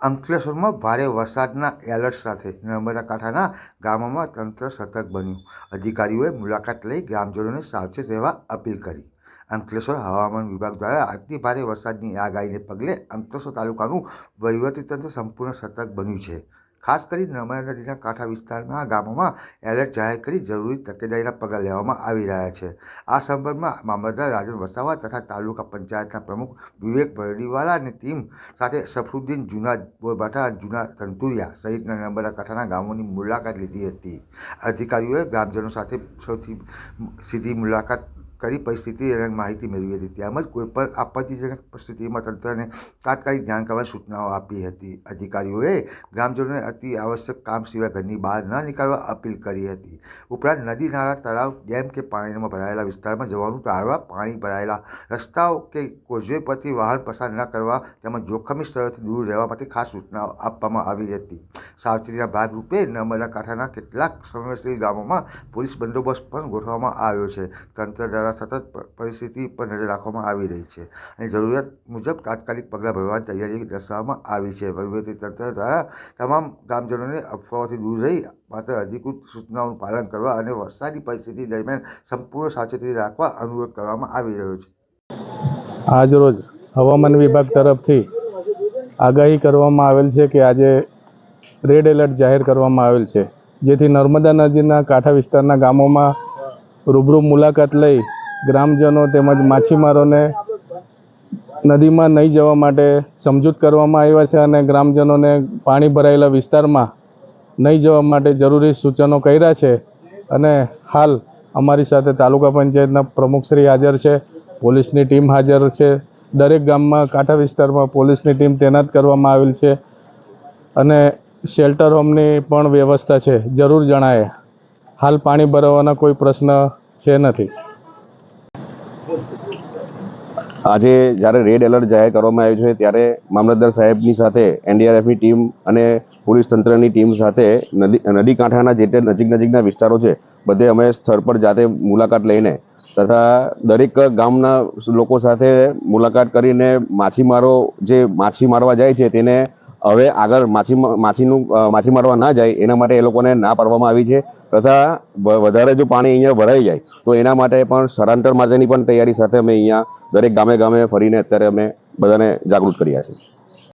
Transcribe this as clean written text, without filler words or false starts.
અંકલેશ્વરમાં ભારે વરસાદના એલર્ટ સાથે નર્મદા કાંઠાના ગામોમાં તંત્ર સતર્ક બન્યું. અધિકારીઓએ મુલાકાત લઈ ગ્રામજનોને સાવચેત રહેવા અપીલ કરી. અંકલેશ્વર હવામાન વિભાગ દ્વારા અતિભારે વરસાદની આગાહીને પગલે અંકલેશ્વર તાલુકાનું વહીવટીતંત્ર સંપૂર્ણ સતર્ક બન્યું છે. ખાસ કરી નર્મદા નદીના કાંઠા વિસ્તારના ગામોમાં એલર્ટ જાહેર કરી જરૂરી તકેદારીના પગલાં લેવામાં આવી રહ્યા છે. આ સંદર્ભમાં મામલતદાર રાજન વસાવા તથા તાલુકા પંચાયતના પ્રમુખ વિવેક ભરડીવાલાની ટીમ સાથે સફરુદ્દીન, જૂના બોરભાઠા, જૂના તંતુરિયા સહિતના નર્મદા કાંઠાના ગામોની મુલાકાત લીધી હતી. અધિકારીઓએ ગ્રામજનો સાથે સૌથી સીધી મુલાકાત કરી પરિસ્થિતિ અને માહિતી મેળવી હતી. તેમજ કોઈપણ આપત્તિજનક પરિસ્થિતિમાં તંત્રને તાત્કાલિક જાણ કરવા સૂચનાઓ આપી હતી. અધિકારીઓએ ગ્રામજનોને અતિ આવશ્યક કામ સિવાય ઘરની બહાર ન નીકળવા અપીલ કરી હતી. ઉપરાંત નદી, નાળા, તળાવ, ડેમ કે પાણીમાં ભરાયેલા વિસ્તારમાં જવાનું ટાળવા, પાણી ભરાયેલા રસ્તાઓ કે કોઝવે પરથી વાહન પસાર ન કરવા તેમજ જોખમી સ્થળોથી દૂર રહેવા માટે ખાસ સૂચનાઓ આપવામાં આવી હતી. સાવચેતીના ભાગરૂપે નર્મદા કાંઠાના કેટલાક સંવેદનશીલ ગામોમાં પોલીસ બંદોબસ્ત પણ ગોઠવવામાં આવ્યો છે. તંત્ર દ્વારા સતત પરિસ્થિતિ પર નજર રાખવામાં આવી રહી છે અને જરૂરિયાત મુજબ તાત્કાલિક પગલાં ભરવાની તૈયારી દર્શાવવામાં આવી છે. વહીવટીતંત્ર દ્વારા તમામ ગ્રામજનોને અફવાઓથી દૂર રહી માત્ર અધિકૃત સૂચનાઓનું પાલન કરવા અને વરસાદી પરિસ્થિતિ દરમિયાન સંપૂર્ણ સાવચેતી રાખવા અનુરોધ કરવામાં આવી રહ્યો છે. આજરોજ હવામાન વિભાગ તરફથી આગાહી કરવામાં આવેલ છે કે આજે રેડ એલર્ટ જાહેર કરવામાં આવેલ છે, જેથી નર્મદા નદીના કાંઠા વિસ્તારના ગામોમાં રૂબરૂ મુલાકાત લઈ ગ્રામજનો તેમજ માછીમારોને નદીમાં નહીં જવા માટે સમજૂત કરવામાં આવ્યા છે અને ગ્રામજનોને પાણી ભરાયેલા વિસ્તારમાં નહીં જવા માટે જરૂરી સૂચનો કર્યા છે. અને હાલ અમારી સાથે તાલુકા પંચાયતના પ્રમુખશ્રી હાજર છે, પોલીસની ટીમ હાજર છે. દરેક ગામમાં કાંઠા વિસ્તારમાં પોલીસની ટીમ તૈનાત કરવામાં આવેલ છે અને શેલ્ટર હોમની પણ વ્યવસ્થા છે. જરૂર જણાય હાલ પાણી ભરાવાના કોઈ પ્રશ્ન છે નથી. આજે જ્યારે રેડ એલર્ટ જાહેર કરવામાં આવ્યું છે ત્યારે મામલતદાર સાહેબની સાથે એનડીઆરએફની ટીમ અને પોલીસ તંત્રની ટીમ સાથે નદી કાંઠાના જે નજીકના વિસ્તારો છે બધે અમે સ્થળ પર જાતે મુલાકાત લઈને તથા દરેક ગામના લોકો સાથે મુલાકાત કરીને માછીમારો જે માછી મારવા જાય છે તેને હવે આગળ માછી મારવા ના જાય એના માટે એ લોકોને ના પાડવામાં આવી છે. તથા વધારે જો પાણી અહીંયા ભરાઈ જાય તો એના માટે પણ સ્થળાંતર માટેની પણ તૈયારી સાથે અમે અહીંયા દરેક ગામે ફરીને અત્યારે અમે બધાને જાગૃત કર્યા છે.